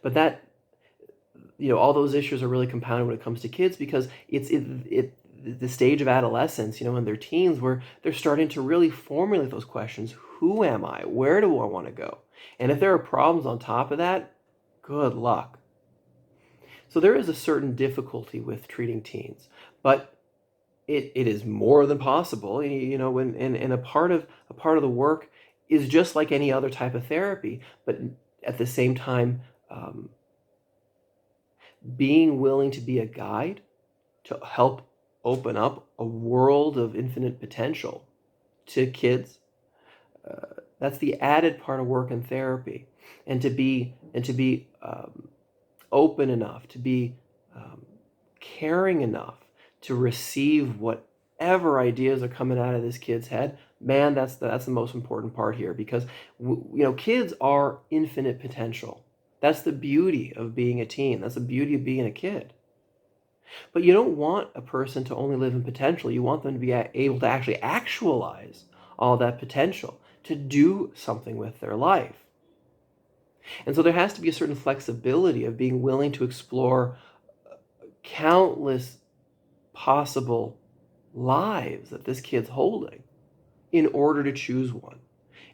But that, all those issues are really compounded when it comes to kids, because it's the stage of adolescence, in their teens, where they're starting to really formulate those questions. Who am I? Where do I want to go? And if there are problems on top of that, good luck. So there is a certain difficulty with treating teens, but it is more than possible, and a part of the work is just like any other type of therapy, but at the same time, being willing to be a guide to help open up a world of infinite potential to kids. That's the added part of work in therapy, and to be open enough, to be caring enough to receive whatever ideas are coming out of this kid's head. Man, that's the most important part here, because kids are infinite potential. That's the beauty of being a teen. That's the beauty of being a kid. But you don't want a person to only live in potential. You want them to be able to actually actualize all that potential, to do something with their life. And so there has to be a certain flexibility of being willing to explore countless possible lives that this kid's holding in order to choose one,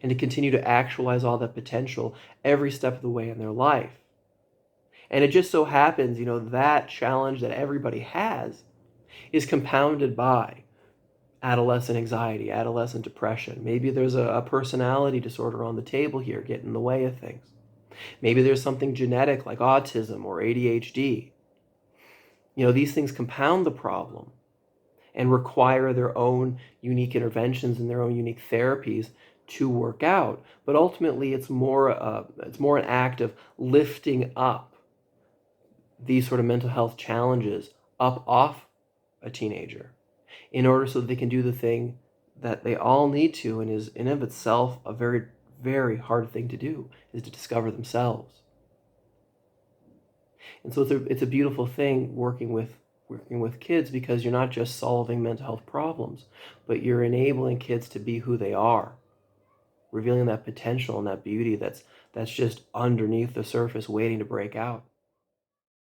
and to continue to actualize all that potential every step of the way in their life. And it just so happens, that challenge that everybody has is compounded by adolescent anxiety, adolescent depression. Maybe there's a personality disorder on the table here getting in the way of things. Maybe there's something genetic like autism or ADHD. These things compound the problem and require their own unique interventions and their own unique therapies to work out. But ultimately, it's more an act of lifting up these sort of mental health challenges up off a teenager, in order so that they can do the thing that they all need to, and is in of itself a very, very hard thing to do, is to discover themselves. And so it's a beautiful thing working with kids, because you're not just solving mental health problems, but you're enabling kids to be who they are, revealing that potential and that beauty that's just underneath the surface waiting to break out.